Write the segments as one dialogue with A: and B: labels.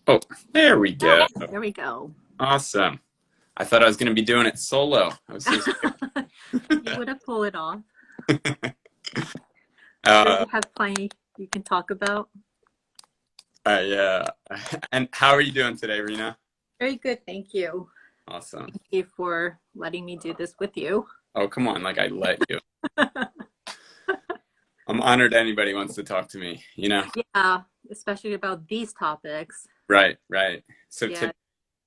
A: Oh, there we
B: Oh,
A: go.
B: there we go.
A: Awesome. I thought I was going to be doing it solo. I was so scared.
B: You would have pulled it off. Sure,
A: uh,
B: you have plenty you can talk about.
A: yeah. And how are you doing today, Rena?
B: Very good, thank you.
A: Awesome.
B: Thank you for letting me do this with you.
A: Oh, come on. Like I let you. I'm honored anybody wants to talk to me.
B: Yeah, especially about these topics.
A: Right, right. So
B: Yeah,
A: today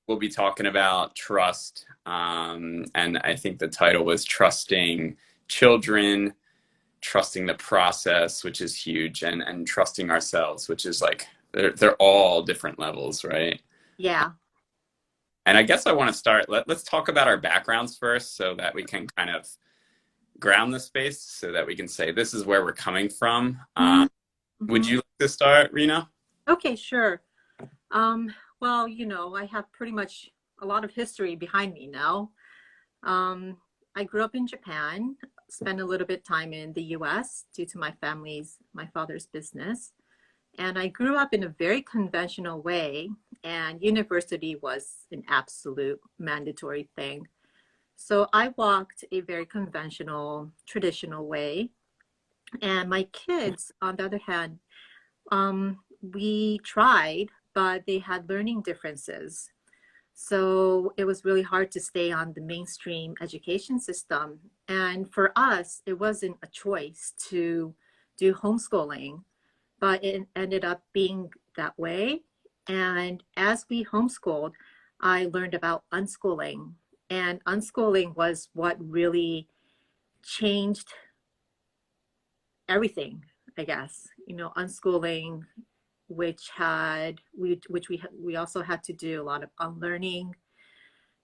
A: we'll be talking about trust. And I think the title was Trusting Children, Trusting the Process, which is huge, and trusting ourselves, which is like they're all different levels, right?
B: yeah.
A: And I guess I want to start. Let's talk about our backgrounds first so that we can kind of ground the space so that we can say this is where we're coming from.
B: Mhm,
A: Would
B: mhm.
A: you like to start, Rena?
B: Okay, sure. Well, I have pretty much a lot of history behind me now. Um, I grew up in Japan, spent a little bit time in the US due to my father's business. And I grew up in a very conventional way, and university was an absolute mandatory thing. So I walked a very conventional, traditional way. And my kids, on the other hand, we tried, but they had learning differences. So it was really hard to stay on the mainstream education system. And for us, it wasn't a choice to do homeschooling, but it ended up being that way. And as we homeschooled, I learned about unschooling. And unschooling was what really changed everything, I guess. Unschooling, which we also had to do a lot of unlearning.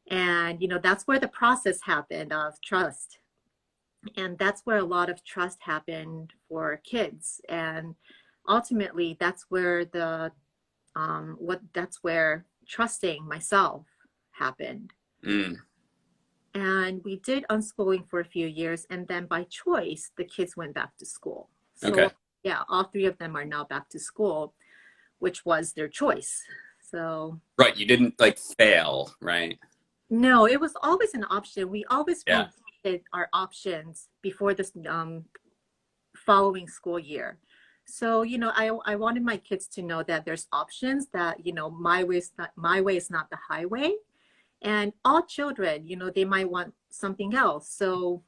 B: And that's where the process happened of trust. And that's where a lot of trust happened for kids. And ultimately, that's where trusting myself happened.
A: Mm,
B: And we did unschooling for a few years, and then by choice, the kids went back to school.
A: okay.
B: So yeah, all three of them are now back to school, which was their choice. So
A: Right. You didn't like fail, right?
B: no, it was always an option. We always
A: Yeah.
B: revisited our options before this following school year. So, I wanted my kids to know that there's options, that, my way is not the highway. And all children, they might want something else. So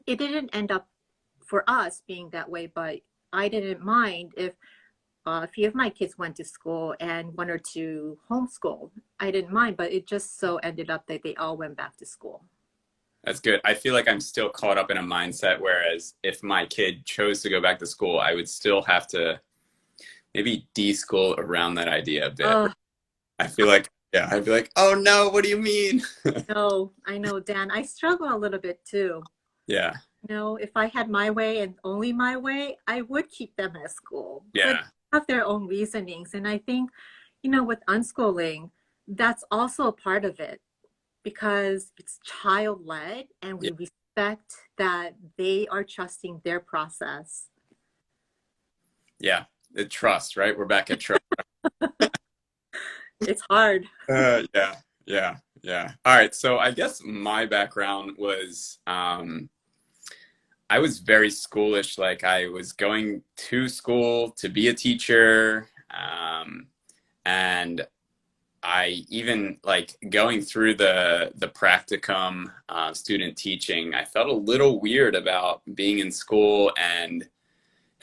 B: it didn't end up for us being that way, but I didn't mind if a few of my kids went to school and one or two homeschooled. I didn't mind, but it just so ended up that they all went back to school.
A: That's good. I feel like I'm still caught up in a mindset, whereas if my kid chose to go back to school, I would still have to maybe de-school around that idea a bit.
B: Oh,
A: I feel like, yeah, I'd be like, oh no, what do you mean?
B: no, I know, Dan. I struggle a little bit too.
A: Yeah,
B: If I had my way and only my way, I would keep them at school, but
A: yeah,
B: they have their own reasonings. And I think, with unschooling, that's also a part of it because it's child led and
A: yeah,
B: we respect that they are trusting their process.
A: yeah. The trust, right? We're back at trust.
B: It's hard.
A: Yeah, yeah, yeah. All right. So I guess my background was I was very schoolish. Like I was going to school to be a teacher. And I even like going through the practicum student teaching, I felt a little weird about being in school and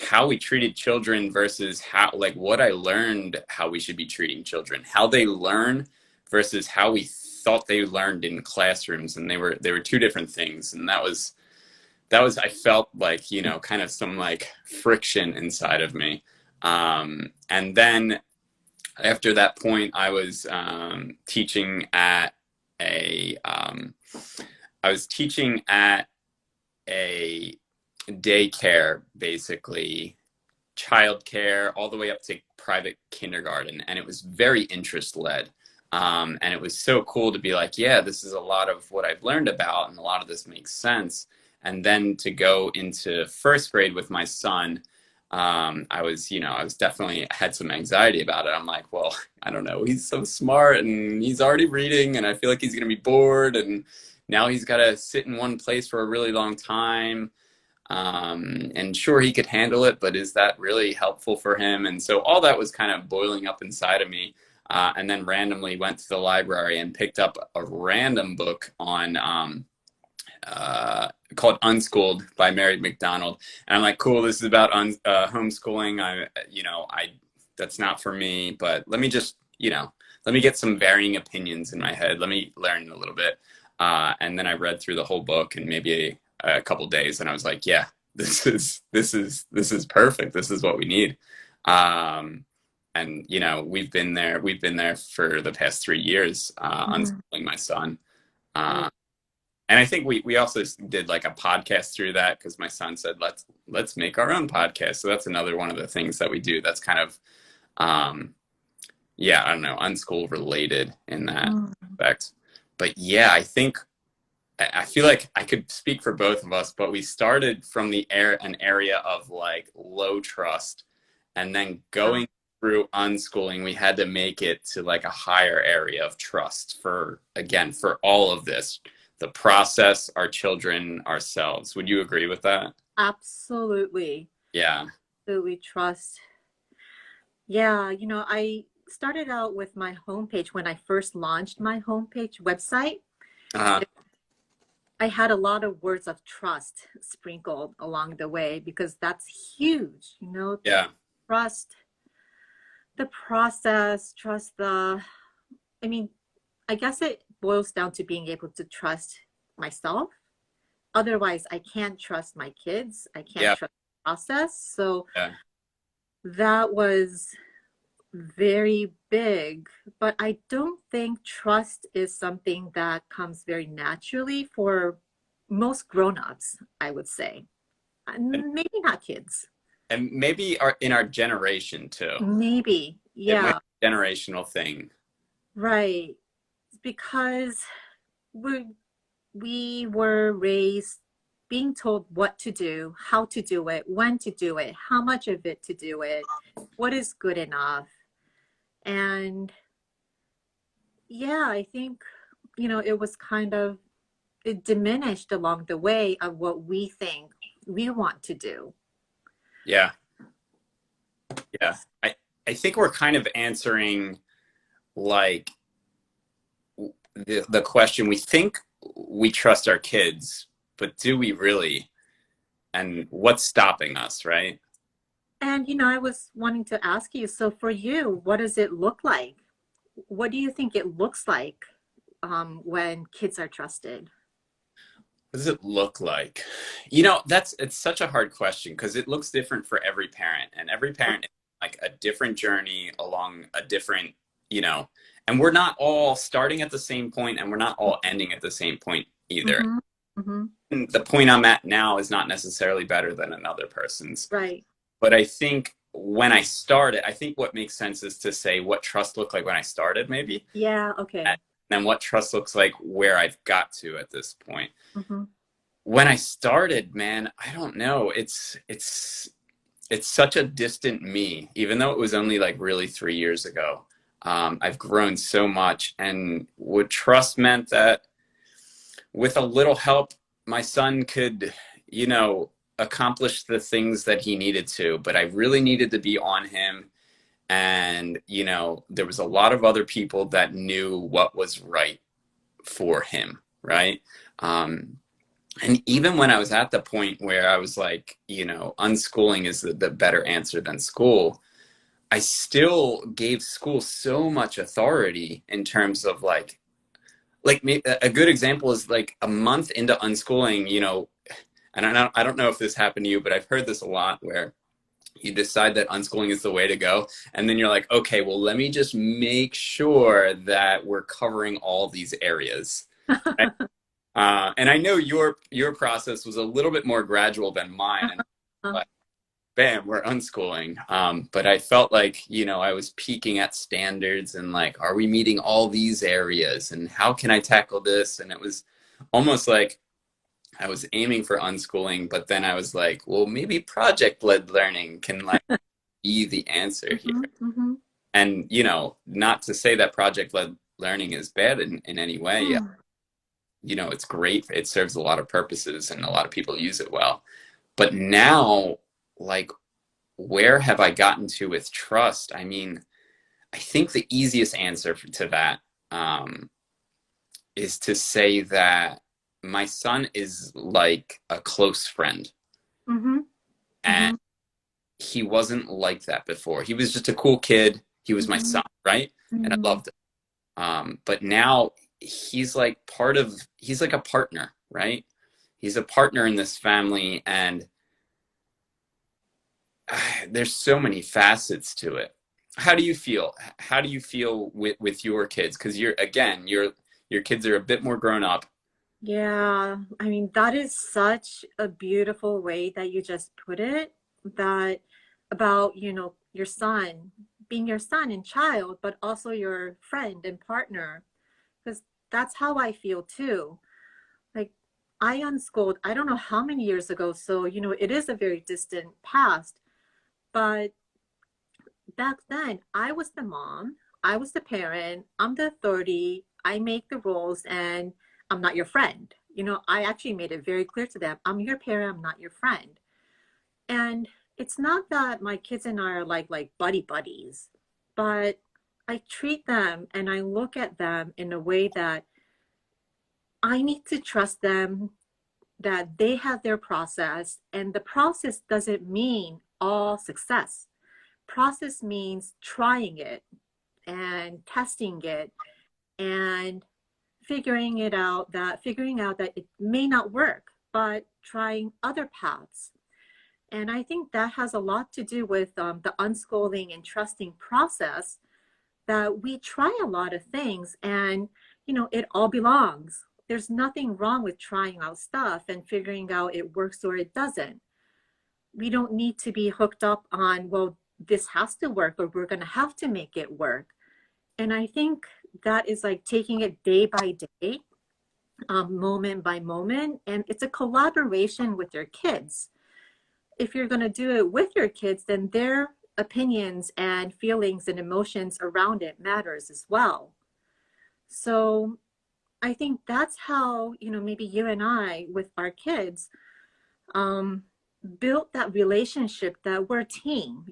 A: how we treated children versus how like what I learned how we should be treating children, how they learn versus how we thought they learned in classrooms, and they were two different things. And that was I felt like kind of some like friction inside of me. And then after that point, I was teaching at a I was teaching at a daycare, basically childcare, all the way up to private kindergarten, and it was very interest led. And it was so cool to be like, yeah, this is a lot of what I've learned about, and a lot of this makes sense. And then to go into first grade with my son, I was, I was definitely had some anxiety about it. I'm like, well, I don't know. He's so smart and he's already reading and I feel like he's going to be bored. And now he's got to sit in one place for a really long time. And sure, he could handle it, but is that really helpful for him? And so all that was kind of boiling up inside of me. And then randomly went to the library and picked up a random book on called Unschooled by Mary McDonald. And I'm like, cool, this is about homeschooling. I that's not for me, but let me just, let me get some varying opinions in my head. Let me learn a little bit. And then I read through the whole book in maybe a couple days, and I was like, yeah, this is perfect. This is what we need. And we've been there for the past 3 years, unschooling my son. Uh, and I think we also did like a podcast through that because my son said, let's make our own podcast. So that's another one of the things that we do that's kind of, yeah, I don't know, unschool related in that respect. But yeah, I feel like I could speak for both of us, but we started from an area of like low trust, and then going through unschooling, we had to make it to like a higher area of trust for all of this, the process, our children, ourselves. Would you agree with that?
B: Absolutely.
A: Yeah.
B: Absolutely trust. Yeah, I started out with my homepage when I first launched my homepage website.
A: Uh-huh.
B: I had a lot of words of trust sprinkled along the way because that's huge,
A: Yeah.
B: trust the process, trust I mean, I guess it boils down to being able to trust myself. Otherwise, I can't trust my kids. I can't
A: Yeah.
B: trust the process. So
A: Yeah.
B: that was very big, but I don't think trust is something that comes very naturally for most grown-ups, I would say.
A: And,
B: Maybe not kids.
A: and maybe in our generation too.
B: Maybe,
A: It might
B: yeah,
A: be a generational thing.
B: right. Because we were raised being told what to do, how to do it, when to do it, how much of it to do it, what is good enough. And yeah, I think, it was it diminished along the way of what we think we want to do.
A: Yeah. Yeah. I think we're kind of answering like the question. We think we trust our kids, but do we really? And what's stopping us, right?
B: And, I was wanting to ask you, so for you, what does it look like? What do you think it looks like when kids are trusted?
A: What does it look like? It's such a hard question because it looks different for every parent, and every parent is like a different journey along a different, and we're not all starting at the same point and we're not all ending at the same point either.
B: Mm-hmm. Mm-hmm.
A: And the point I'm at now is not necessarily better than another person's.
B: Right.
A: But I think when I started, I think what makes sense is to say what trust looked like when I started, maybe,
B: Yeah. Okay.
A: and then what trust looks like where I've got to at this point.
B: Mm-hmm.
A: When I started, man, I don't know. It's such a distant me, even though it was only like really 3 years ago. I've grown so much, and what trust meant that with a little help, my son could, accomplish the things that he needed to, but I really needed to be on him. And, there was a lot of other people that knew what was right for him, right? And even when I was at the point where I was like, unschooling is the better answer than school, I still gave school so much authority in terms of like a good example is like a month into unschooling, and I don't know if this happened to you, but I've heard this a lot where you decide that unschooling is the way to go. And then you're like, okay, well, let me just make sure that we're covering all these areas. Right? And I know your process was a little bit more gradual than mine. And like, bam, we're unschooling. But I felt like, I was peaking at standards and like, are we meeting all these areas? And how can I tackle this? And it was almost like I was aiming for unschooling, but then I was like, well, maybe project-led learning can like be the answer here.
B: Mm-hmm, mm-hmm.
A: And, you know, not to say that project-led learning is bad in any way.
B: Mm.
A: You know, it's great. It serves a lot of purposes and a lot of people use it well. But now, like, where have I gotten to with trust? I mean, I think the easiest answer to that um, is to say that my son is like a close friend.
B: Mm-hmm,
A: And
B: mm-hmm,
A: he wasn't like that before. He was just a cool kid. He was my
B: mm-hmm,
A: son, right? And I
B: mm-hmm.
A: loved him. But now he's like he's like a partner, right? He's a partner in this family, and there's so many facets to it. How do you feel? How do you feel with your kids? Because you're again, your kids are a bit more grown up.
B: Yeah, I mean, that is such a beautiful way that you just put it, that about, your son, being your son and child, but also your friend and partner, because that's how I feel too. Like, I unschooled, I don't know how many years ago, so, it is a very distant past, but back then, I was the mom, I was the parent, I'm the authority, I make the rules, and I'm not your friend. I actually made it very clear to them, I'm your parent, I'm not your friend. And it's not that my kids and I are like buddy buddies, but I treat them and I look at them in a way that I need to trust them, that they have their process, and the process doesn't mean all success. Process means trying it and testing it and figuring out that it may not work, but trying other paths. And I think that has a lot to do with the unschooling and trusting process, that we try a lot of things and it all belongs. There's nothing wrong with trying out stuff and figuring out it works or it doesn't. We don't need to be hooked up on, well, this has to work or we're going to have to make it work. And I think that is like taking it day by day, moment by moment. And it's a collaboration with your kids. If you're going to do it with your kids, then their opinions and feelings and emotions around it matters as well. So I think that's how, maybe you and I with our kids um, built that relationship, that we're a team.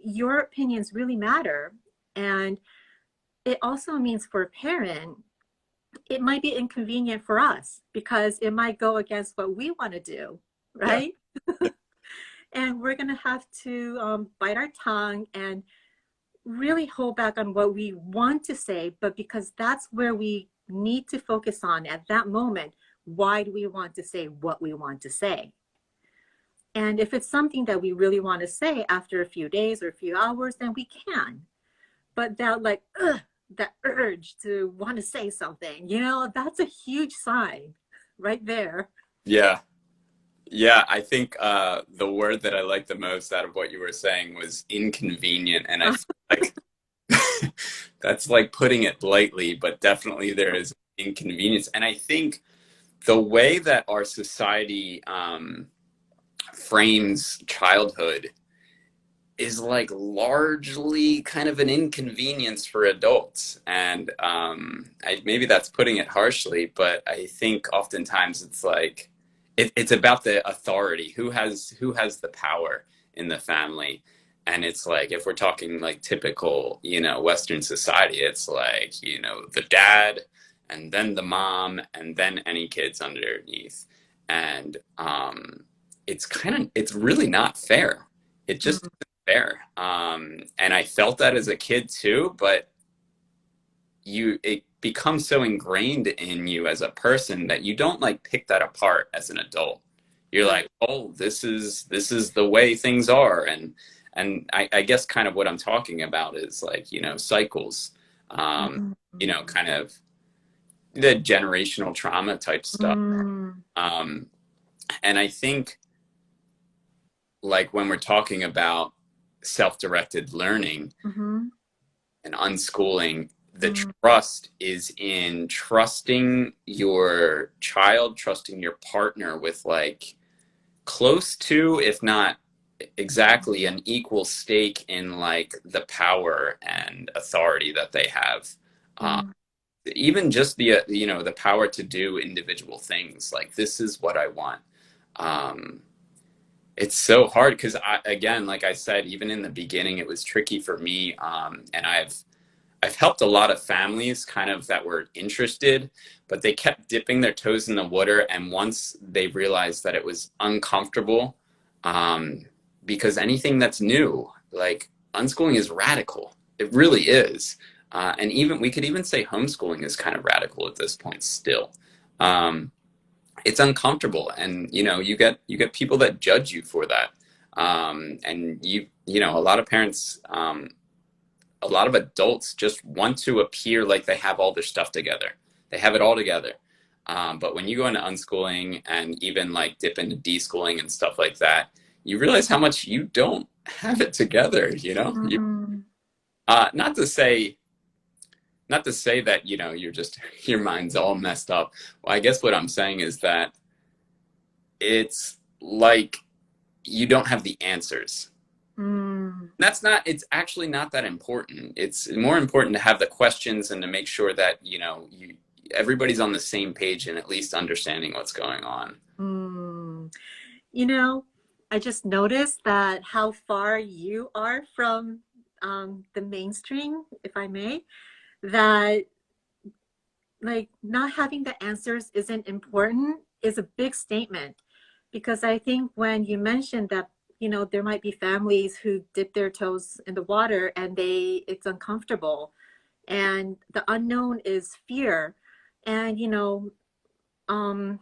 B: Your opinions really matter. And it also means for a parent, it might be inconvenient for us because it might go against what we want to do,
A: Yeah.
B: right? And we're going to have to bite our tongue and really hold back on what we want to say, but because that's where we need to focus on at that moment, why do we want to say what we want to say? And if it's something that we really want to say after a few days or a few hours, then we can. But that that urge to want to say something, that's a huge sign right there.
A: Yeah. Yeah, I think the word that I liked the most out of what you were saying was inconvenient, and I feel like that's like putting it lightly, but definitely there is inconvenience. And I think the way that our society frames childhood is like largely kind of an inconvenience for adults. And maybe that's putting it harshly, but I think oftentimes it's like it's about the authority, who has the power in the family. And it's like if we're talking like typical, Western society, it's like, the dad and then the mom and then any kids underneath. And it's really not fair. It just isn't fair. And I felt that as a kid too, but it becomes so ingrained in you as a person that you don't like pick that apart as an adult. You're
B: Right.
A: like, oh, this is the way things are. And I guess kind of what I'm talking about is like, cycles,
B: Mhm.
A: kind of the generational trauma type stuff.
B: Mm.
A: Um, and I think like when we're talking about self-directed learning
B: Mhm.
A: and unschooling, the
B: Mm,
A: trust is in trusting your child, trusting your partner with like close to, if not exactly, an equal stake in like the power and authority that they have. Um,
B: mm,
A: Even just the the power to do individual things. Like this is what I want. Um, it's so hard because I, again, like I said, even in the beginning, it was tricky for me. And I've helped a lot of families kind of that were interested, but they kept dipping their toes in the water. And once they realized that it was uncomfortable, um, because anything that's new, like unschooling is radical. It really is. And even we could even say homeschooling is kind of radical at this point still. Um, it's uncomfortable, and you get people that judge you for that. And a lot of parents, a lot of adults just want to appear like they have all their stuff together. They have it all together. But when you go into unschooling and even like dip into deschooling and stuff like that, you realize how much you don't have it together.
B: mm,
A: Not to say, not to say that you're just your mind's all messed up. Well, I guess what I'm saying is that it's like you don't have the answers.
B: mm.
A: That's not, it's actually not that important. It's more important to have the questions and to make sure that everybody's on the same page and at least understanding what's going on.
B: Mm. You know, I just noticed that how far you are from the mainstream, if I may, that like not having the answers isn't important is a big statement. Because I think when you mentioned that, there might be families who dip their toes in the water and it's uncomfortable, and the unknown is fear. And, um,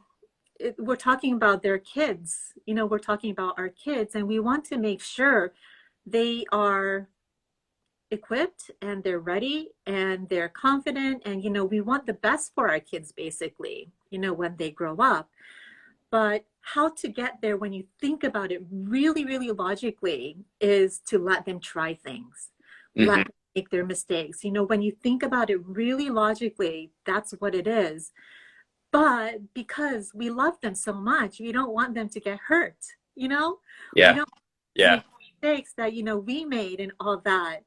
B: we're talking about their kids, we're talking about our kids, and we want to make sure they are equipped and they're ready and they're confident. And, we want the best for our kids, basically, when they grow up. But how to get there when you think about it really, really logically is to let them try things, let
A: Hmm.
B: them make their mistakes. When you think about it really logically, that's what it is. But because we love them so much, we don't want them to get hurt, we
A: Yeah.
B: don't
A: Yeah.
B: make mistakes that, we made and all that.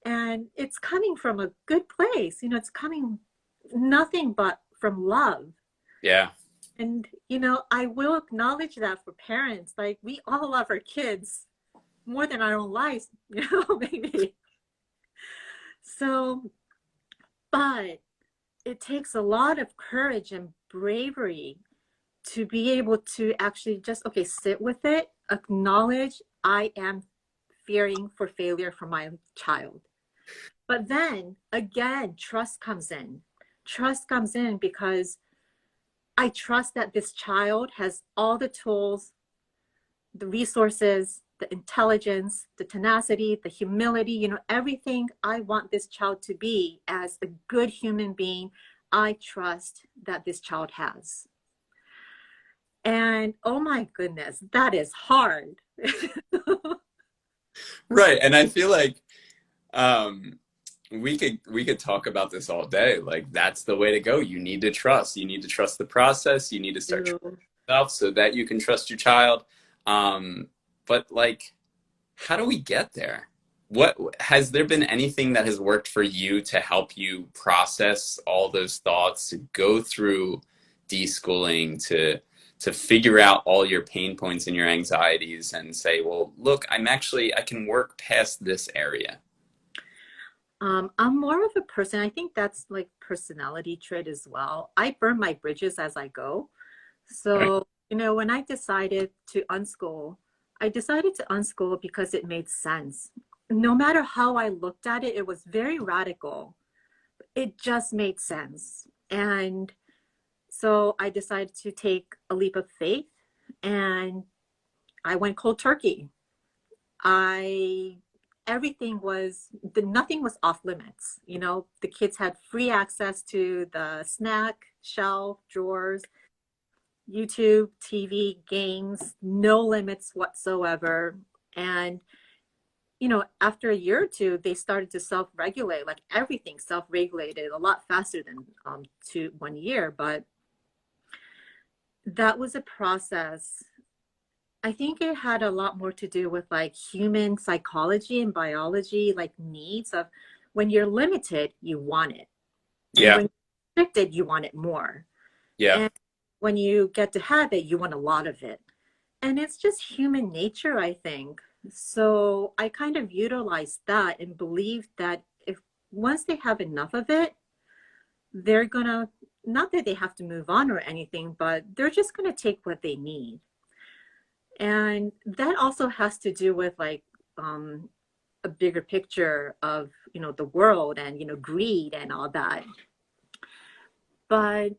B: And it's coming from a good place, it's coming nothing but from love.
A: Yeah.
B: And, I will acknowledge that for parents, like we all love our kids more than our own lives, maybe. So, but it takes a lot of courage and bravery to be able to actually just, okay, sit with it, acknowledge I am fearing for failure for my child. But then again, trust comes in. Trust comes in because I trust that this child has all the tools, the resources, the intelligence, the tenacity, the humility, everything I want this child to be as a good human being. I trust that this child has. And oh my goodness, that is hard.
A: Right. And I feel like um we could talk about this all day. Like that's the way to go. You need to trust. You need to trust the process. You need to start trusting yourself so that you can trust your child. Um, but like, how do we get there? What has there been anything that has worked for you to help you process all those thoughts, to go through deschooling, to figure out all your pain points and your anxieties and say, well, look, I can work past this area.
B: I'm more of a person, I think that's like personality trait as well. I burn my bridges as I go.
A: Right.
B: So, when I decided to unschool because it made sense. No matter how I looked at it, it was very radical. It just made sense. And so I decided to take a leap of faith and I went cold turkey. I everything was nothing was off limits. The kids had free access to the snack shelf, drawers, YouTube, TV, games, no limits whatsoever. And after a year or two, they started to self-regulate, like everything self-regulated a lot faster than 1 year. But that was a process. I think it had a lot more to do with like human psychology and biology, like needs of when you're limited, you want it. And
A: Yeah.
B: when you're restricted, you want it more.
A: Yeah.
B: And when you get to have it, you want a lot of it. And it's just human nature, I think. So I kind of utilized that and believed that if once they have enough of it, they're gonna, not that they have to move on or anything, but they're just gonna take what they need. And that also has to do with like a bigger picture of, the world and, greed and all that. But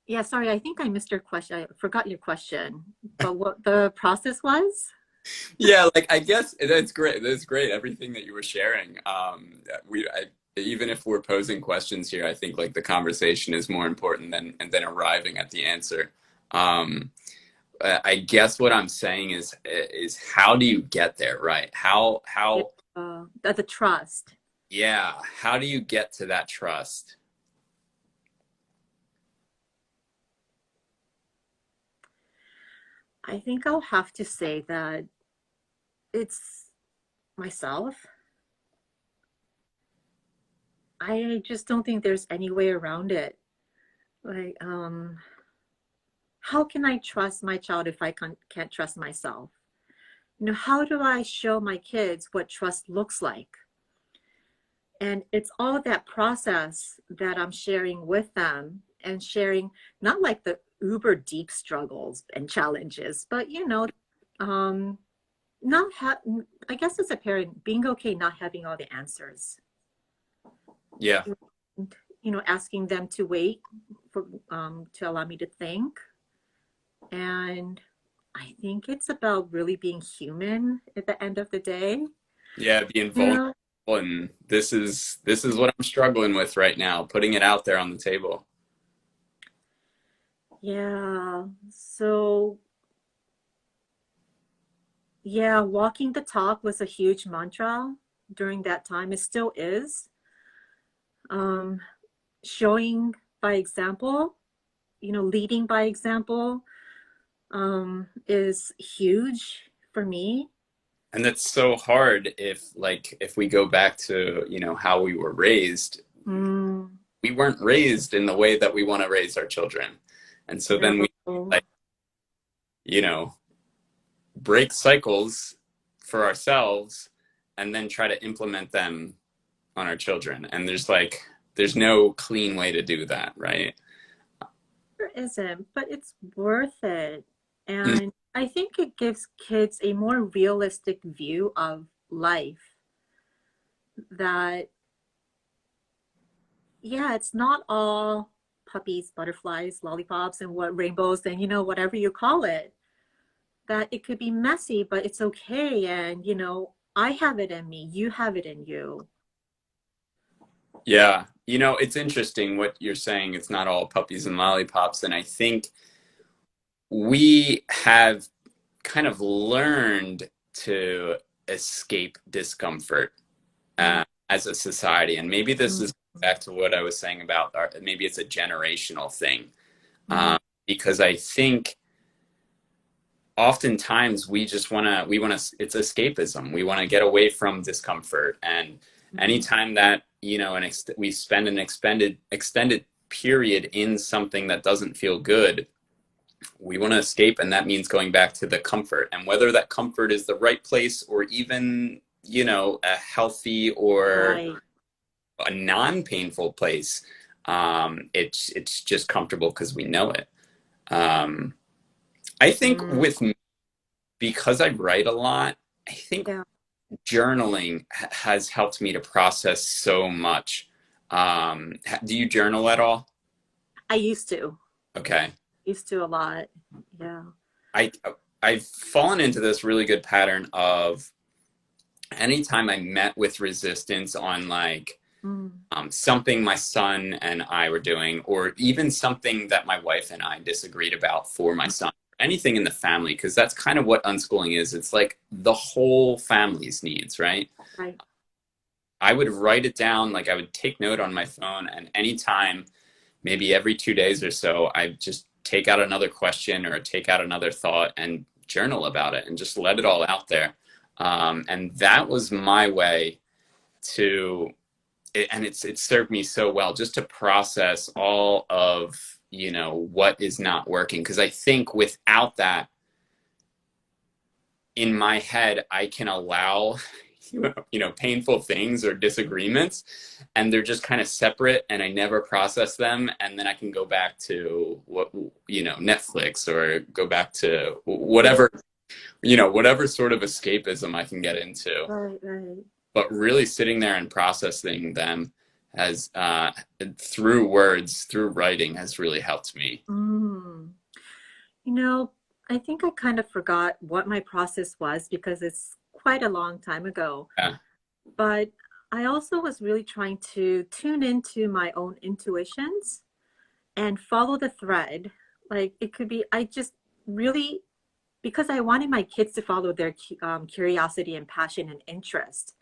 B: yeah, sorry, I think I missed your question. I forgot your question, but what the process was?
A: Yeah, like I guess that's great. That's great. Everything that you were sharing. Even if we're posing questions here, I think like the conversation is more important than arriving at the answer. Um, I guess what I'm saying is how do you get there, right?
B: Yeah,
A: How
B: the trust.
A: yeah, how do you get to that trust?
B: I think I'll have to say that it's myself. I just don't think there's any way around it. Like, how can I trust my child if I can't trust myself? How do I show my kids what trust looks like? And it's all that process that I'm sharing with them and sharing not like the uber deep struggles and challenges, but um, not have. I guess as a parent, being okay not having all the answers.
A: Yeah.
B: Asking them to wait for to allow me to think. And I think it's about really being human at the end of the day.
A: Yeah, being
B: You
A: vulnerable,
B: know,
A: and this is what I'm struggling with right now, putting it out there on the table.
B: yeah. So, yeah, walking the talk was a huge mantra during that time. It still is. Um, Showing by example, leading by example, is huge for me.
A: And that's so hard if we go back to, how we were raised.
B: Mm,
A: We weren't raised in the way that we want to raise our children. And so then we
B: no.
A: like, you know, break cycles for ourselves and then try to implement them on our children. And there's no clean way to do that, right?
B: There isn't, but it's worth it. And I think it gives kids a more realistic view of life that, yeah, it's not all puppies, butterflies, lollipops, and what rainbows, and whatever you call it. That it could be messy, but it's okay. And, I have it in me, you have it in you.
A: Yeah. It's interesting what you're saying. It's not all puppies and lollipops. And I think we have kind of learned to escape discomfort as a society. And maybe this is back to what I was saying about maybe it's a generational thing.
B: Mm-hmm.
A: Because I think oftentimes it's escapism. We want to get away from discomfort. And anytime that, we spend an extended period in something that doesn't feel good, we want to escape, and that means going back to the comfort. And whether that comfort is the right place or even, a healthy or
B: Right.
A: a non-painful place, it's just comfortable because we know it. I think
B: Mm,
A: because I write a lot, I think
B: yeah,
A: journaling has helped me to process so much. Do you journal at all?
B: I used to.
A: Okay.
B: Used to a lot. Yeah.
A: I I've fallen into this really good pattern of anytime I met with resistance on like
B: Mm,
A: something my son and I were doing, or even something that my wife and I disagreed about for my son, anything in the family, because that's kind of what unschooling is. It's like the whole family's needs, right?
B: Right.
A: I would write it down, like I would take note on my phone, and anytime, maybe every 2 days or so, I just take out another question or take out another thought and journal about it and just let it all out there. And that was my way to, and it's served me so well just to process all of, what is not working. Because I think without that, in my head, I can allow, painful things or disagreements, and they're just kind of separate, and I never process them. And then I can go back to Netflix, or go back to whatever sort of escapism I can get into.
B: Right, right.
A: But really sitting there and processing them has, through words, through writing, has really helped me.
B: Mm. You know, I think I kind of forgot what my process was because it's quite a long time ago.
A: Yeah.
B: But I also was really trying to tune into my own intuitions and follow the thread. Like it could be, I just really, because I wanted my kids to follow their curiosity and passion and interest.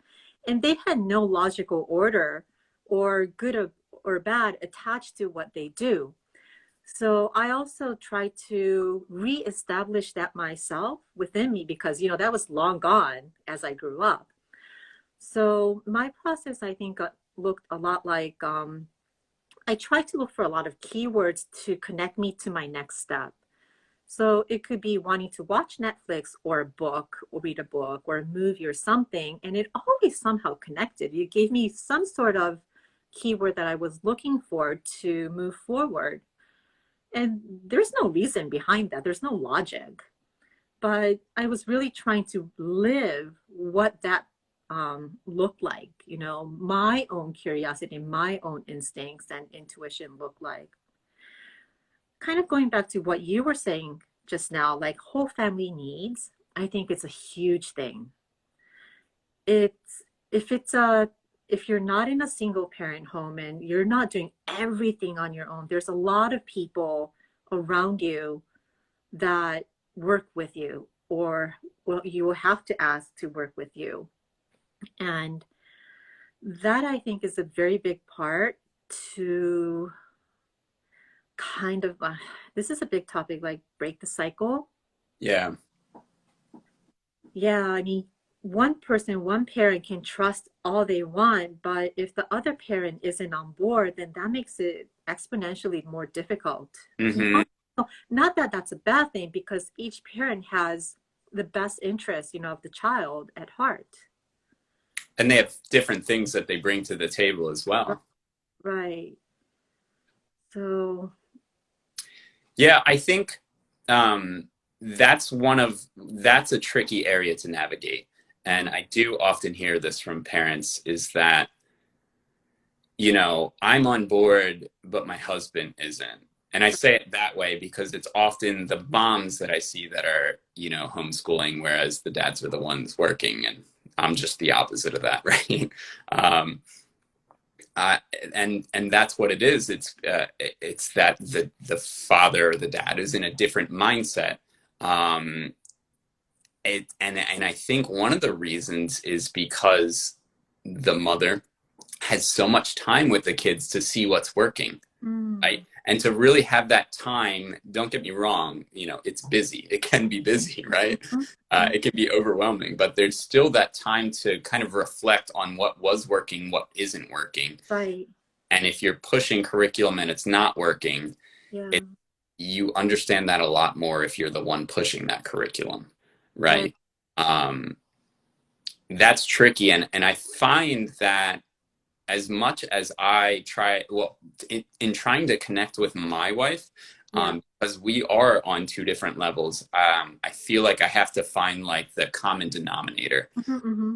B: And they had no logical order or good or bad attached to what they do. So I also try to reestablish that myself within me because, that was long gone as I grew up. So my process, I think, looked a lot like I tried to look for a lot of keywords to connect me to my next step. So it could be wanting to watch Netflix or a book or read a book or a movie or something. And it always somehow connected. You gave me some sort of keyword that I was looking for to move forward. And there's no reason behind that. There's no logic. But I was really trying to live what that looked like, my own curiosity, my own instincts and intuition look like. Kind of going back to what you were saying just now, like whole family needs, I think it's a huge thing. It's if it's a if you're not in a single parent home and you're not doing everything on your own, there's a lot of people around you that work with you or well you will have to ask to work with you. And that I think is a very big part to kind of this is a big topic, like break the cycle.
A: Yeah.
B: Yeah, I mean, one parent can trust all they want, but if the other parent isn't on board, then that makes it exponentially more difficult.
A: Hmm.
B: Not that that's a bad thing, because each parent has the best interest, of the child at heart.
A: And they have different things that they bring to the table as well.
B: Right. So,
A: Yeah, I think, that's a tricky area to navigate. And I do often hear this from parents, is that, I'm on board, but my husband isn't. And I say it that way because it's often the moms that I see that are, homeschooling, whereas the dads are the ones working, and I'm just the opposite of that, right? Um, uh, and that's what it is. It's that the father or the dad is in a different mindset. Um, and I think one of the reasons is because the mother has so much time with the kids to see what's working,
B: mm,
A: right? And to really have that time, don't get me wrong, it's busy. It can be busy, right?
B: mhm, mhm,
A: It can be overwhelming, but there's still that time to kind of reflect on what was working, what isn't working.
B: right.
A: And if you're pushing curriculum and it's not working,
B: Yeah.
A: it, you understand that a lot more if you're the one pushing that curriculum,
B: Right.
A: right? Um, that's tricky. And I find that as much as I try, well, in trying to connect with my wife,
B: Yeah.
A: because we are on two different levels, I feel like I have to find like the common denominator.
B: Hmm, hmm,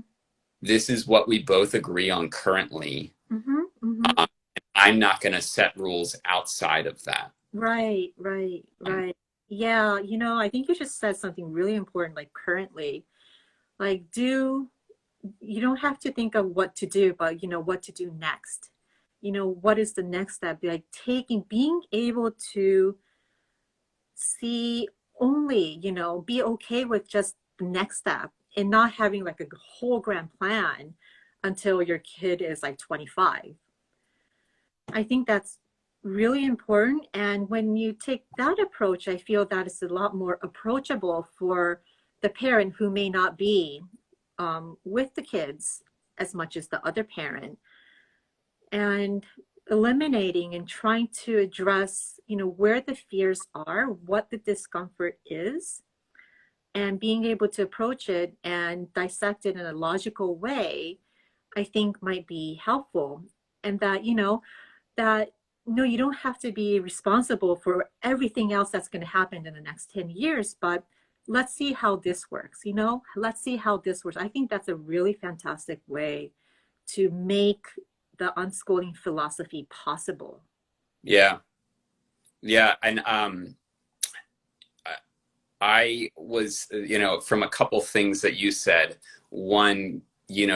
A: This is what we both agree on currently.
B: hmm, hmm.
A: Um, I'm not going to set rules outside of that.
B: Right, right,
A: Um,
B: right. Yeah, I think you just said something really important, like currently. Like, you don't have to think of what to do, but what to do next. What is the next step? Like being able to see only, be okay with just the next step and not having like a whole grand plan until your kid is like 25. I think that's really important. And when you take that approach, I feel that it's a lot more approachable for the parent who may not be with the kids as much as the other parent. And eliminating and trying to address, where the fears are, what the discomfort is, and being able to approach it and dissect it in a logical way, I think might be helpful. And that, that no, you don't have to be responsible for everything else that's going to happen in the next 10 years, but let's see how this works, let's see how this works. I think that's a really fantastic way to make the unschooling philosophy possible.
A: Yeah. Yeah. And I was, from a couple things that you said, one,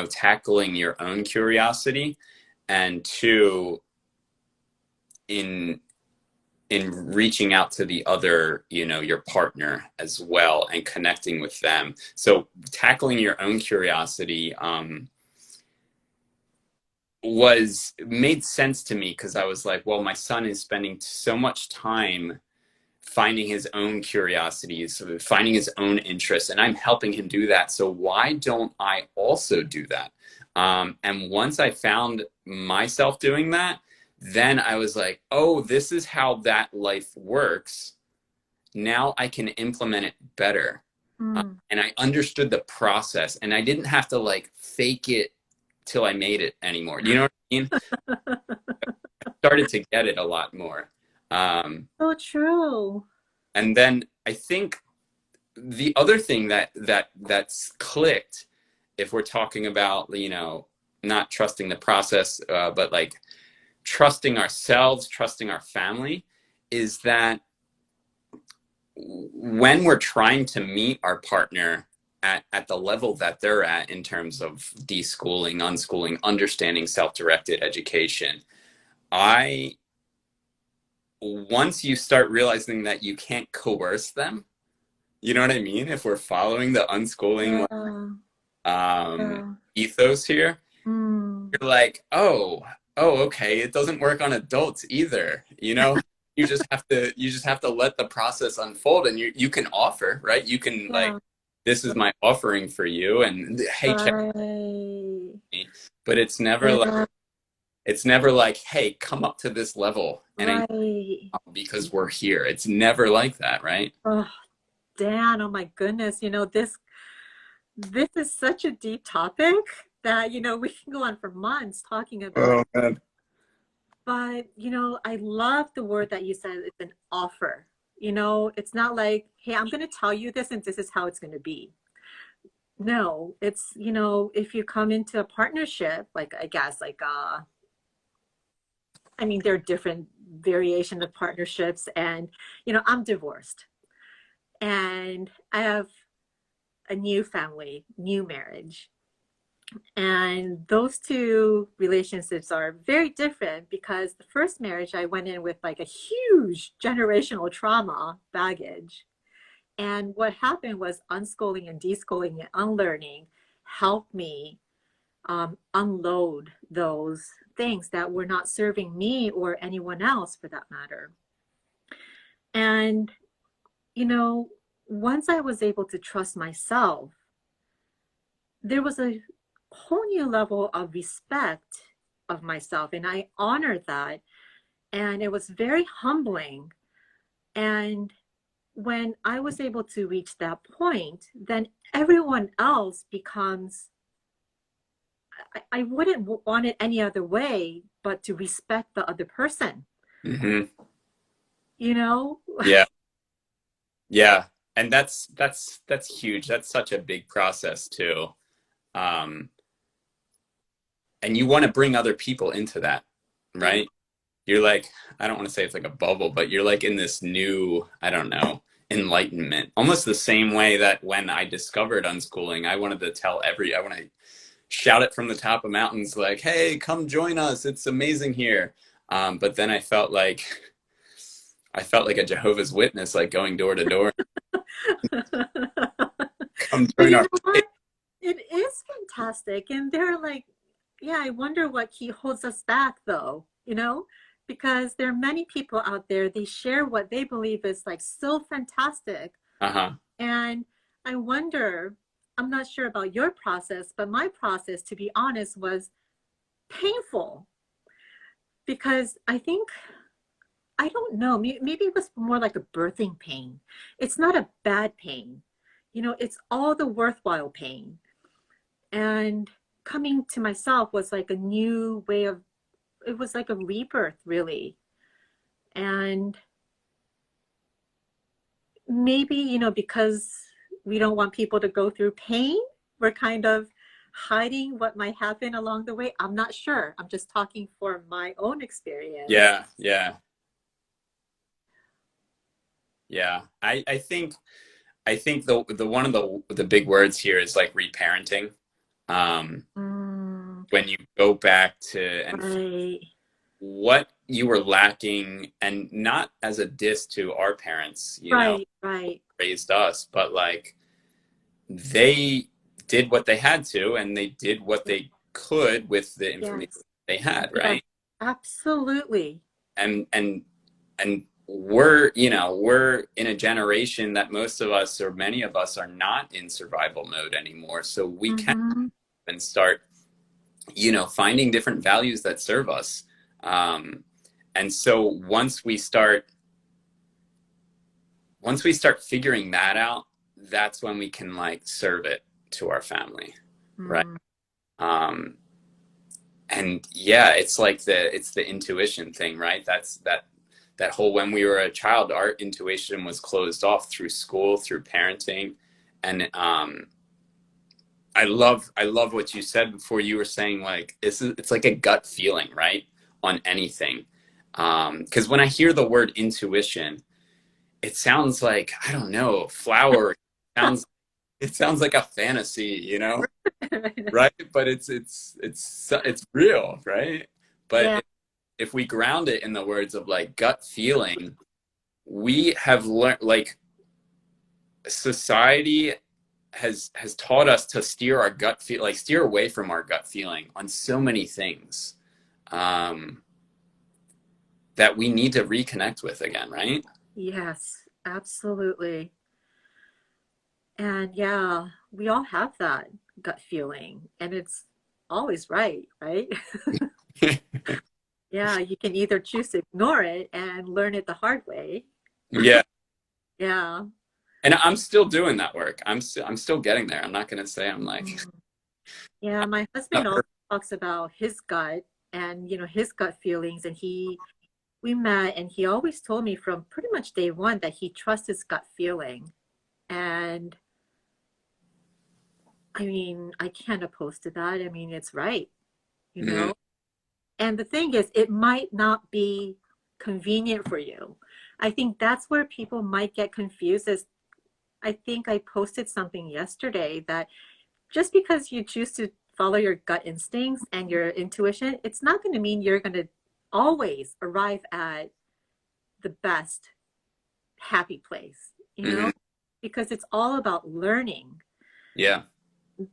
A: tackling your own curiosity, and two, in reaching out to the other, your partner as well, and connecting with them. So tackling your own curiosity was made sense to me, because I was like, well, my son is spending so much time finding his own curiosities, finding his own interests, and I'm helping him do that. So why don't I also do that? And once I found myself doing that, then I was like, oh, this is how that life works. Now I can implement it better.
B: Mm.
A: And I understood the process, and I didn't have to like fake it till I made it anymore. You know what I mean? I started to get it a lot more.
B: So true.
A: And then I think the other thing that's clicked, if we're talking about, not trusting the process, but like trusting ourselves, trusting our family, is that when we're trying to meet our partner at the level that they're at in terms of deschooling, unschooling, understanding self-directed education, once you start realizing that you can't coerce them, you know what I mean? If we're following the unschooling
B: Yeah. Yeah.
A: ethos here,
B: Mm.
A: you're like, oh, okay, it doesn't work on adults either. You just have to let the process unfold, and you can offer, right? You can like,
B: Yeah.
A: this is my offering for you, and hey, check
B: Right.
A: me. But
B: Yeah.
A: it's never like, hey, come up to this level and I
B: Right.
A: because we're here. It's never like that, right?
B: Oh, Dan, oh my goodness. This is such a deep topic that, we can go on for months talking about
A: Oh
B: it.
A: man.
B: But, I love the word that you said, it's an offer. It's not like, hey, I'm going to tell you this and this is how it's going to be. No, it's, if you come into a partnership, like, I guess, like, I mean, there are different variations of partnerships. And, I'm divorced and I have a new family, new marriage. And those two relationships are very different because the first marriage, I went in with like a huge generational trauma baggage. And what happened was unschooling and deschooling and unlearning helped me unload those things that were not serving me or anyone else for that matter. And, you know, once I was able to trust myself, there was a whole new level of respect of myself. And I honored that. And it was very humbling. And when I was able to reach that point, then everyone else becomes, I wouldn't want it any other way but to respect the other person,
A: Hmm.
B: you know?
A: Yeah. Yeah. And that's huge. That's such a big process too. Um, and you want to bring other people into that,
B: Yeah.
A: right? You're like, I don't want to say it's like a bubble, but you're like in this new, I don't know, enlightenment. Almost the same way that when I discovered unschooling, I want to shout it from the top of mountains, like, hey, come join us. It's amazing here. But then I felt like I felt like a Jehovah's Witness, like going door to door. Come
B: But
A: join
B: you
A: our
B: know
A: faith.
B: what? It is fantastic. And they're like, yeah, I wonder what he holds us back though, because there are many people out there, they share what they believe is like so fantastic.
A: Uh-huh.
B: And I wonder, I'm not sure about your process, but my process, to be honest, was painful because I don't know, maybe it was more like a birthing pain. It's not a bad pain, it's all the worthwhile pain. And coming to myself was like a new way of, it was like a rebirth, really. And maybe, because we don't want people to go through pain, we're kind of hiding what might happen along the way. I'm not sure. I'm just talking for my own experience.
A: Yeah, yeah, yeah. I think the one of the big words here is like reparenting. Um,
B: Mm,
A: when you go back to and
B: right,
A: what you were lacking, and not as a diss to our parents,
B: right.
A: raised us, but like they did what they had to, and they did what they could with the information
B: Yes,
A: they had,
B: yes,
A: right?
B: absolutely.
A: And we're in a generation that most of us, or many of us, are not in survival mode anymore, so we can
B: Hmm.
A: and start finding different values that serve us. And so once we start figuring that out, that's when we can like serve it to our family, right?
B: Mm,
A: um and yeah, it's the intuition thing, right? That whole, when we were a child, our intuition was closed off through school, through parenting. And I love what you said before. You were saying like it's like a gut feeling, right? On anything. Because when I hear the word intuition, it sounds like, I don't know, flower. It sounds like a fantasy, right? But it's real, right? But
B: yeah.
A: if we ground it in the words of like gut feeling, we have learned, like, society has taught us to steer away from our gut feeling on so many things, um, that we need to reconnect with again, right?
B: Yes, absolutely. And yeah, we all have that gut feeling, and it's always right, right? Yeah, you can either choose to ignore it and learn it the hard way.
A: Yeah,
B: Yeah.
A: and I'm still doing that work. I'm still getting there. I'm not gonna say I'm like
B: Mm. Yeah, my
A: not
B: husband also
A: perfect.
B: talks about his gut and, his gut feelings. And we met, and he always told me from pretty much day one that he trusts his gut feeling. And I mean, I can't oppose to that. I mean, it's right, you
A: Mhm.
B: know? And the thing is, it might not be convenient for you. I think that's where people might get confused. Is I think I posted something yesterday that just because you choose to follow your gut instincts and your intuition, it's not going to mean you're going to always arrive at the best happy place,
A: Mhm.
B: because it's all about learning.
A: Yeah,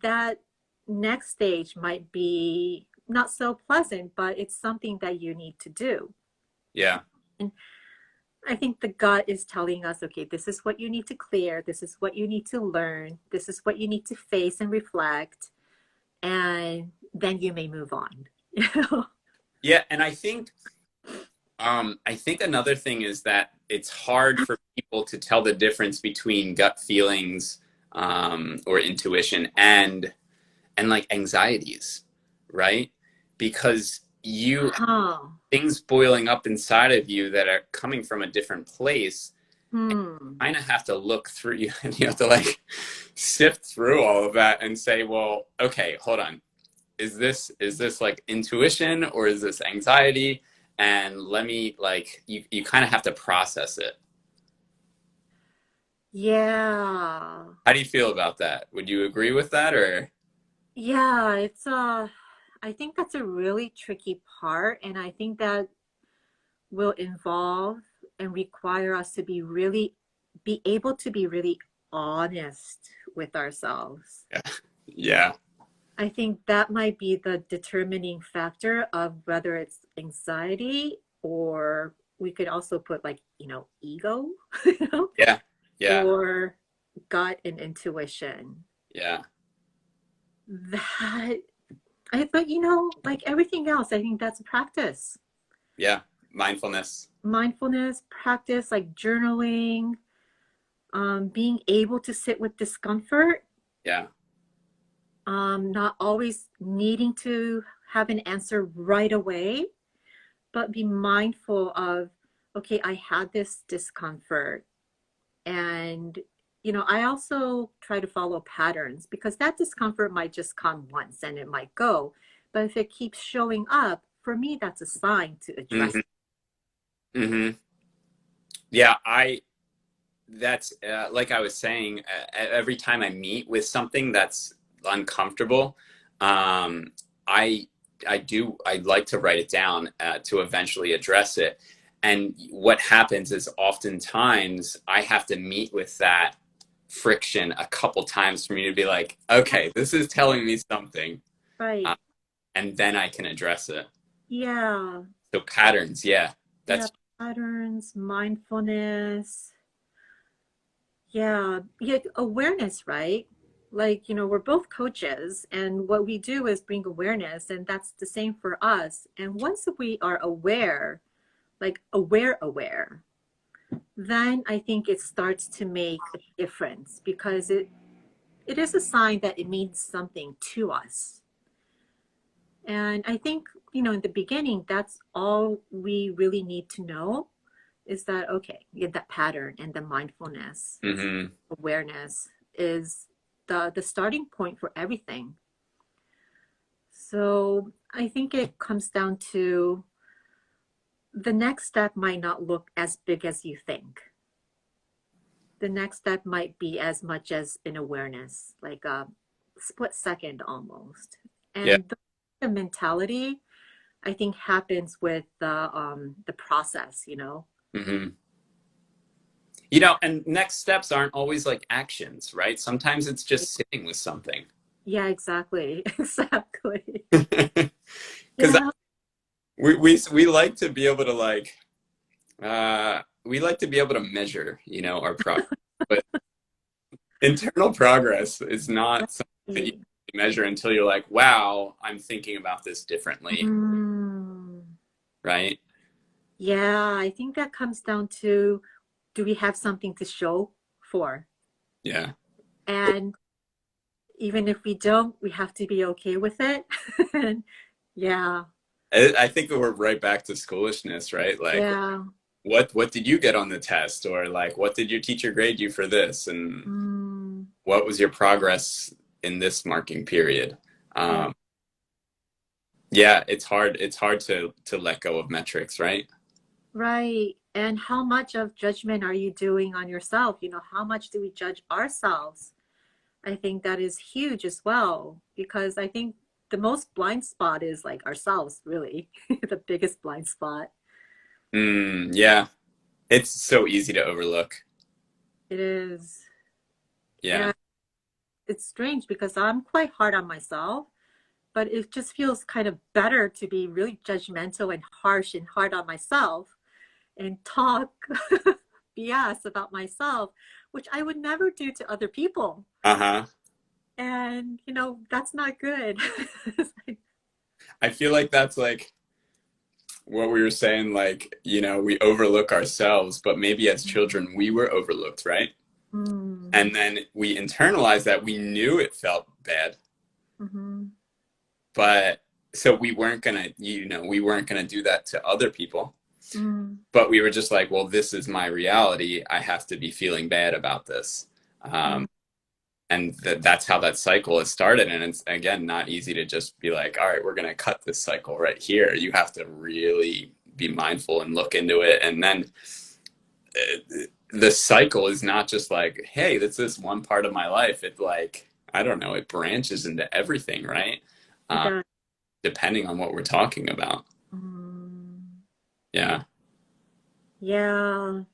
B: That next stage might be not so pleasant, but it's something that you need to do.
A: yeah,
B: And I think the gut is telling us, okay, this is what you need to clear, this is what you need to learn, this is what you need to face and reflect, and then you may move on. You know?
A: yeah. And I think another thing is that it's hard for people to tell the difference between gut feelings, or intuition, and like anxieties, right? Because you have
B: Huh.
A: things boiling up inside of you that are coming from a different place.
B: Hmm.
A: Kind of have to look through you, and you have to like sift through all of that and say, well, okay, hold on. Is this like intuition, or is this anxiety? And let me, like, you kind of have to process it.
B: Yeah.
A: How do you feel about that? Would you agree with that, or?
B: Yeah, I think that's a really tricky part, and I think that will involve and require us to be able to be really honest with ourselves.
A: Yeah. Yeah.
B: I think that might be the determining factor of whether it's anxiety, or we could also put like, ego, you know,
A: Yeah. Yeah.
B: or gut and intuition.
A: Yeah.
B: That but like everything else, I think that's a practice.
A: Yeah. Mindfulness.
B: Mindfulness practice, like journaling, being able to sit with discomfort,
A: Yeah.
B: not always needing to have an answer right away, but be mindful of, okay, I had this discomfort. And, I also try to follow patterns because that discomfort might just come once and it might go. But if it keeps showing up, for me, that's a sign to address
A: Hmm.
B: it.
A: Hmm. Yeah. That's like I was saying, every time I meet with something that's uncomfortable, um, I I'd like to write it down to eventually address it. And what happens is oftentimes I have to meet with that friction a couple times for me to be like, okay, this is telling me something,
B: Right.
A: uh, and then I can address it.
B: Yeah.
A: So patterns, yeah,
B: Yeah.
A: that's
B: Patterns, mindfulness. Yeah. Yeah. Awareness, right? Like, we're both coaches, and what we do is bring awareness, and that's the same for us. And once we are aware, like aware, then I think it starts to make a difference because it is a sign that it means something to us. And I think, in the beginning, that's all we really need to know is that, okay, get that pattern, and the mindfulness,
A: hmm
B: awareness is the starting point for everything. So I think it comes down to the next step might not look as big as you think. The next step might be as much as an awareness, like a split second almost.
A: yeah.
B: And the mentality, I think, happens with the process.
A: hmm and next steps aren't always like actions, right? Sometimes it's just sitting with something.
B: Yeah, exactly. Exactly.
A: Because
B: Yeah.
A: we like to be able to we like to be able to measure, our progress. But internal progress is not something that you
B: Right.
A: can measure until you're like, wow, I'm thinking about this differently,
B: Mm.
A: right?
B: Yeah, I think that comes down to, do we have something to show for?
A: Yeah.
B: And even if we don't, we have to be okay with it. And yeah,
A: I think we're right back to schoolishness, right? Like,
B: yeah.
A: what did you get on the test? Or like, what did your teacher grade you for this? And
B: Mm,
A: what was your progress in this marking period?
B: yeah,
A: Um, yeah, it's hard to let go of metrics, right?
B: right. And how much of judgment are you doing on yourself? How much do we judge ourselves? I think that is huge as well, because I think the most blind spot is like ourselves, really, the biggest blind spot.
A: Yeah, it's so easy to overlook.
B: It is.
A: Yeah.
B: And it's strange because I'm quite hard on myself, but it just feels kind of better to be really judgmental and harsh and hard on myself and talk BS about myself, which I would never do to other people.
A: Uh-huh.
B: And, that's not good.
A: I feel like that's like what we were saying, like, we overlook ourselves, but maybe as children we were overlooked, right?
B: Mm,
A: And then we internalized that we knew it felt bad,
B: mm-hmm,
A: but so we weren't gonna do that to other people.
B: mm,
A: But we were just like, well, this is my reality. I have to be feeling bad about this.
B: mm.
A: And that's how that cycle is started. And it's, again, not easy to just be like, all right, we're going to cut this cycle right here. You have to really be mindful and look into it. And then the cycle is not just like, hey, that's this one part of my life. It, like, I don't know, it branches into everything, right?
B: It
A: Uh,
B: does.
A: depending on what we're talking about.
B: Mm,
A: Yeah.
B: Yeah, I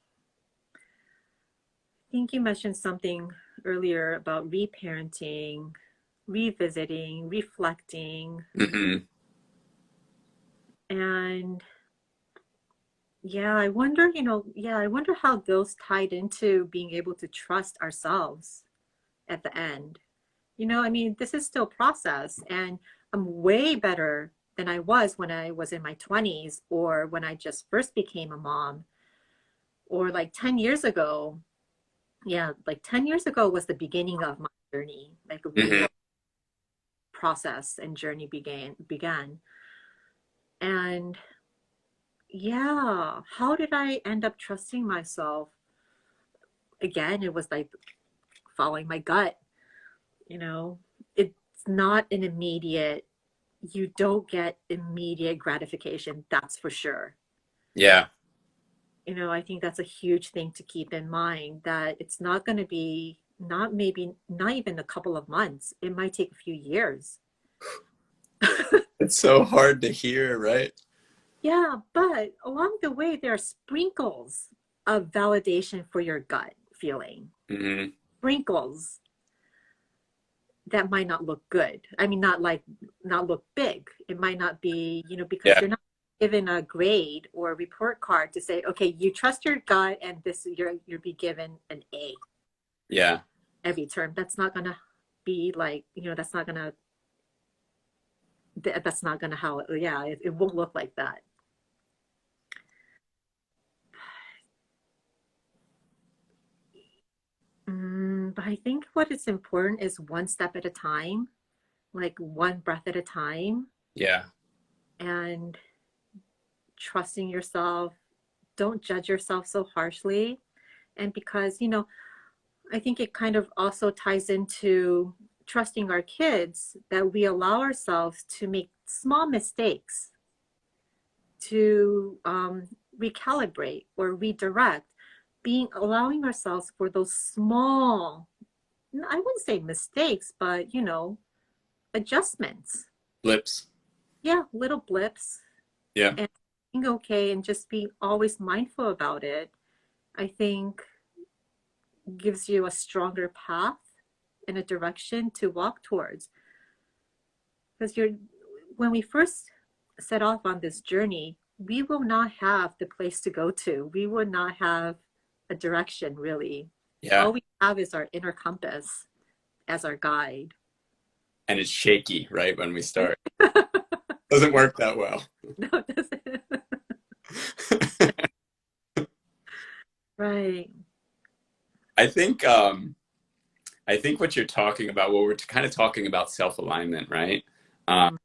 B: think you mentioned something earlier about reparenting, revisiting, reflecting,
A: Hmm.
B: and yeah, I wonder, I wonder how those tied into being able to trust ourselves at the end. I mean, this is still process, and I'm way better than I was when I was in my 20s or when I just first became a mom or like 10 years ago. Yeah, like 10 years ago was the beginning of my journey, like a real
A: Hmm.
B: process and journey began. And yeah, how did I end up trusting myself? Again, it was like following my gut, you know. It's not an immediate, you don't get immediate gratification, that's for sure.
A: Yeah.
B: I think that's a huge thing to keep in mind, that it's not going to be, not maybe not even a couple of months. It might take a few years.
A: It's so hard to hear, right?
B: Yeah, but along the way, there are sprinkles of validation for your gut feeling.
A: Hmm.
B: Sprinkles that might not look good. I mean, not look big. It might not be, because
A: Yeah.
B: you're not given a grade or a report card to say, okay, you trust your gut and this you'll be given an A
A: Yeah.
B: every term. That's not gonna be like, that's not gonna how yeah, it won't look like that. But I think what is important is one step at a time, like one breath at a time,
A: Yeah.
B: and trusting yourself. Don't judge yourself so harshly. And because, I think it kind of also ties into trusting our kids, that we allow ourselves to make small mistakes, to recalibrate or redirect, being allowing ourselves for those small, I wouldn't say mistakes, but adjustments.
A: Lips.
B: Yeah, little blips,
A: Yeah.
B: and being okay and just being always mindful about it, I think gives you a stronger path and a direction to walk towards. Because when we first set off on this journey, we will not have the place to go to. We will not have a direction really.
A: Yeah.
B: All we have is our inner compass as our guide.
A: And it's shaky, right, when we start. Doesn't work that well.
B: No, it doesn't. Right.
A: I think I think what you're talking about, well, we're kind of talking about self-alignment, right? Uh,
B: Mm,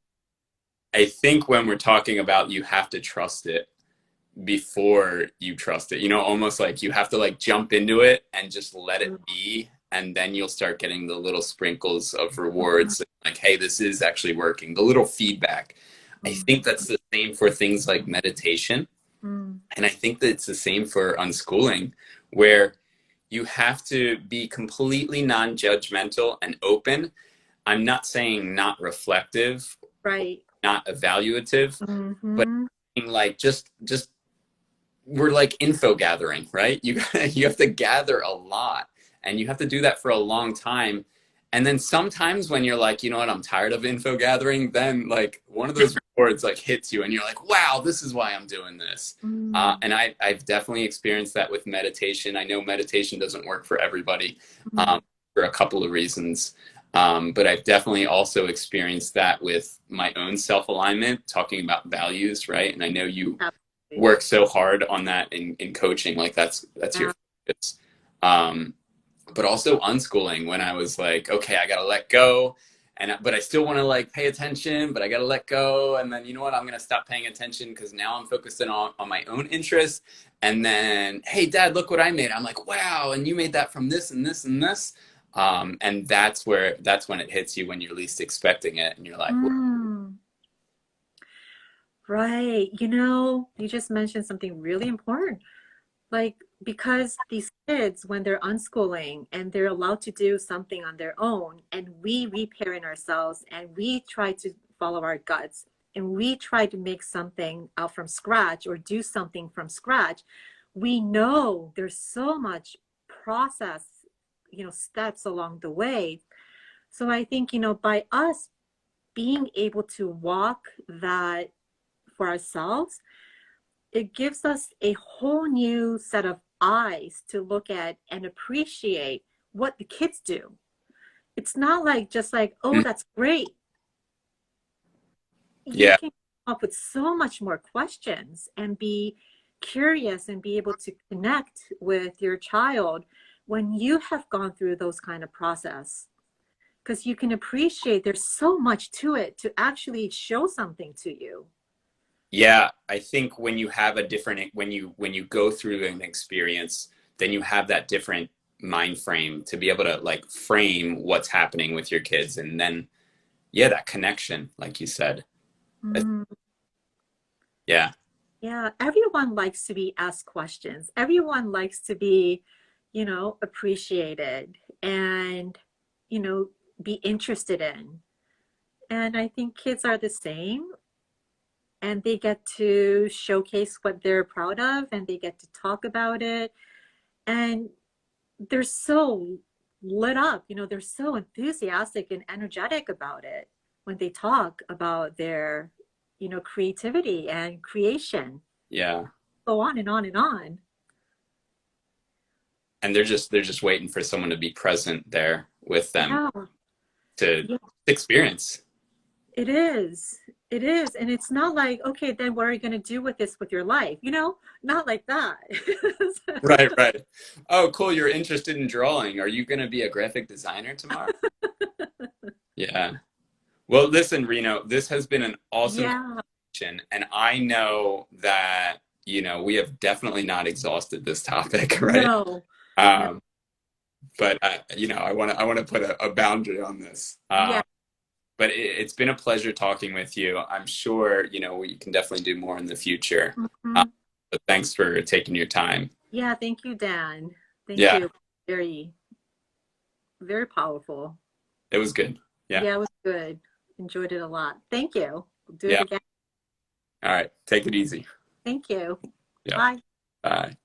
A: I think when we're talking about you have to trust it before you trust it, almost like you have to like jump into it and just let it
B: mm,
A: be. And then you'll start getting the little sprinkles of
B: mm,
A: rewards, like, hey, this is actually working, the little feedback. I
B: mm,
A: think that's the same for things like meditation.
B: mm.
A: And I think that it's the same for unschooling, where you have to be completely non judgmental and open. I'm not saying not reflective,
B: Right.
A: not evaluative, but
B: Mm-hmm.
A: like just we're like info gathering, right? You have to gather a lot, and you have to do that for a long time. And then sometimes when you're like, you know what, I'm tired of info gathering, then like one of those rewards like hits you, and you're like, wow, this is why I'm doing this.
B: Mm,
A: And I've definitely experienced that with meditation. I know meditation doesn't work for everybody,
B: mm.
A: for a couple of reasons. But I've definitely also experienced that with my own self alignment, talking about values, right? And I know you
B: Absolutely.
A: work so hard on that in coaching, like that's your
B: Yeah.
A: focus. um but also unschooling, when I was like, okay, I gotta let go, but I still want to like pay attention, but I gotta let go, and then you know what, I'm gonna stop paying attention because now I'm focusing on my own interests. And then, hey dad, look what I made. I'm like, wow, and you made that from this and this and this. And that's when it hits you when you're least expecting it, and you're like,
B: Mm. Right. You just mentioned something really important. Like, because these kids, when they're unschooling and they're allowed to do something on their own, and we reparent ourselves and we try to follow our guts and we try to make something out from scratch or do something from scratch, we know there's so much process, steps along the way. So I think, by us being able to walk that for ourselves, it gives us a whole new set of eyes to look at and appreciate what the kids do. It's not like just like, oh,
A: Mm.
B: that's great. You
A: Yeah.
B: can come up with so much more questions and be curious and be able to connect with your child when you have gone through those kind of process, because you can appreciate there's so much to it to actually show something to you.
A: Yeah, I think when you have a different when you go through an experience, then you have that different mind frame to be able to like frame what's happening with your kids, and then yeah, that connection, like you said.
B: Mm,
A: Yeah.
B: yeah, everyone likes to be asked questions. Everyone likes to be, appreciated and, you know, be interested in. And I think kids are the same, and they get to showcase what they're proud of and they get to talk about it. And they're so lit up, they're so enthusiastic and energetic about it when they talk about their, creativity and creation.
A: Yeah.
B: Go on and on and on.
A: And they're just waiting for someone to be present there with them
B: Yeah,
A: to
B: yeah,
A: experience.
B: it is. It is. And it's not like, okay, then what are you going to do with this with your life? Not like that.
A: Right, right. Oh, cool. You're interested in drawing. Are you going to be a graphic designer tomorrow? Yeah. Well, listen, Reno, this has been an awesome
B: Yeah,
A: conversation, and I know that, we have definitely not exhausted this topic, right?
B: no, no,
A: Um, but I want to put a boundary on this.
B: yeah.
A: But it's been a pleasure talking with you. I'm sure, we can definitely do more in the future. Uh,
B: Mhm.
A: but thanks for taking your time.
B: Yeah, thank you, Dan. Thank
A: Yeah,
B: you. Very, very powerful.
A: it was good. Yeah.
B: Yeah, it was good. Enjoyed it a lot. Thank you. We'll do it
A: Yeah.
B: again.
A: All right. Take it easy.
B: Thank you.
A: Yeah.
B: Bye.
A: Bye.